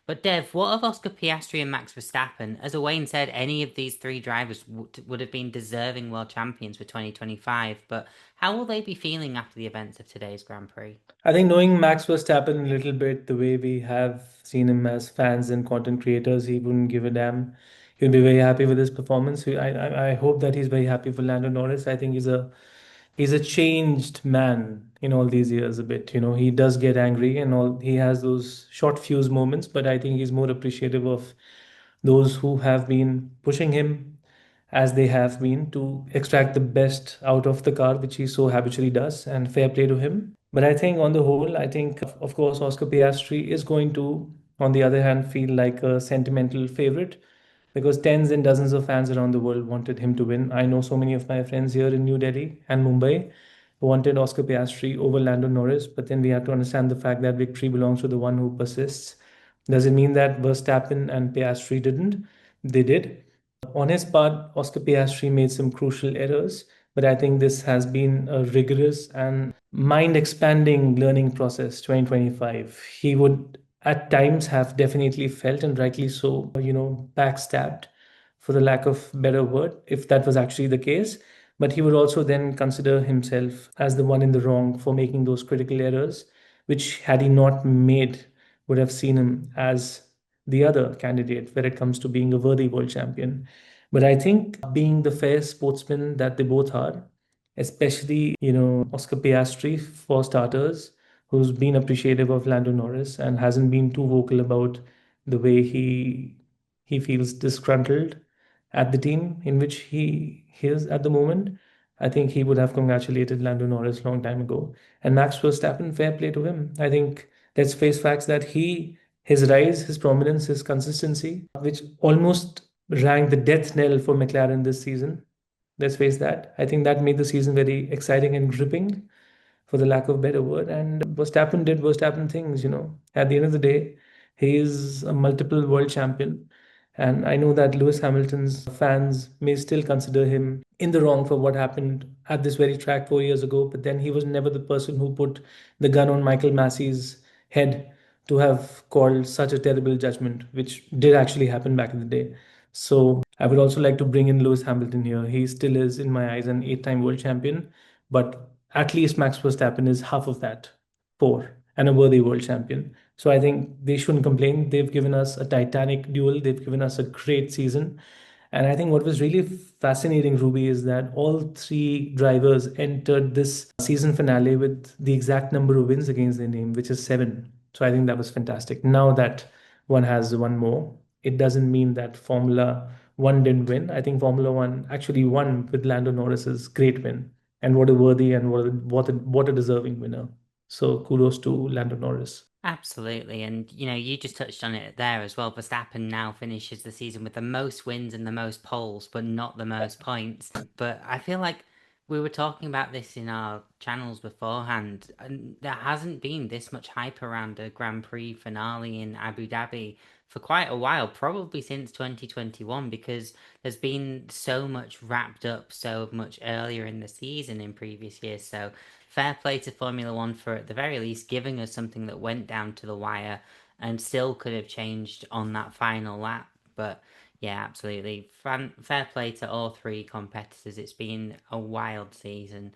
But Dev, what of Oscar Piastri and Max Verstappen? As Owain said, any of these three drivers would have been deserving world champions for 2025. But how will they be feeling after the events of today's Grand Prix? I think knowing Max Verstappen a little bit, the way we have seen him as fans and content creators, he wouldn't give a damn. He'll be very happy with his performance. I hope that he's very happy for Lando Norris. I think he's a changed man in all these years a bit. He does get angry and all. He has those short fuse moments, but I think he's more appreciative of those who have been pushing him as they have been to extract the best out of the car, which he so habitually does, and fair play to him. But I think on the whole, I think, of course, Oscar Piastri is going to, on the other hand, feel like a sentimental favorite because tens and dozens of fans around the world wanted him to win. I know so many of my friends here in New Delhi and Mumbai wanted Oscar Piastri over Lando Norris, but then we have to understand the fact that victory belongs to the one who persists. Does it mean that Verstappen and Piastri didn't? They did. On his part, Oscar Piastri made some crucial errors, but I think this has been a rigorous and mind expanding learning process 2025. He would at times have definitely felt, and rightly so, backstabbed for the lack of better word, if that was actually the case. But he would also then consider himself as the one in the wrong for making those critical errors, which had he not made, would have seen him as the other candidate when it comes to being a worthy world champion. But I think being the fair sportsman that they both are, especially, Oscar Piastri for starters, who's been appreciative of Lando Norris and hasn't been too vocal about the way he feels disgruntled at the team in which he is at the moment. I think he would have congratulated Lando Norris long time ago. And Max Verstappen, fair play to him. I think let's face facts that his rise, his prominence, his consistency, which almost rang the death knell for McLaren this season. Let's face that. I think that made the season very exciting and gripping, for the lack of better word. And Verstappen did Verstappen things. At the end of the day, he is a multiple world champion. And I know that Lewis Hamilton's fans may still consider him in the wrong for what happened at this very track 4 years ago, but then he was never the person who put the gun on Michael Massey's head to have called such a terrible judgment, which did actually happen back in the day. So I would also like to bring in Lewis Hamilton here. He still is, in my eyes, an eight-time world champion, but at least Max Verstappen is half of that, four, and a worthy world champion. So I think they shouldn't complain. They've given us a titanic duel. They've given us a great season. And I think what was really fascinating, Ruby, is that all three drivers entered this season finale with the exact number of wins against their name, which is seven. So I think that was fantastic. Now that one has one more, it doesn't mean that Formula One didn't win. I think Formula One actually won with Lando Norris's great win, and what a worthy and what a deserving winner. So kudos to Lando Norris. Absolutely. And, you just touched on it there as well. Verstappen now finishes the season with the most wins and the most poles, but not the most points. But I feel like we were talking about this in our channels beforehand, and there hasn't been this much hype around a Grand Prix finale in Abu Dhabi for quite a while, probably since 2021, because there's been so much wrapped up so much earlier in the season in previous years. So fair play to Formula One for at the very least giving us something that went down to the wire and still could have changed on that final lap. But yeah, absolutely. Fair play to all three competitors. It's been a wild season.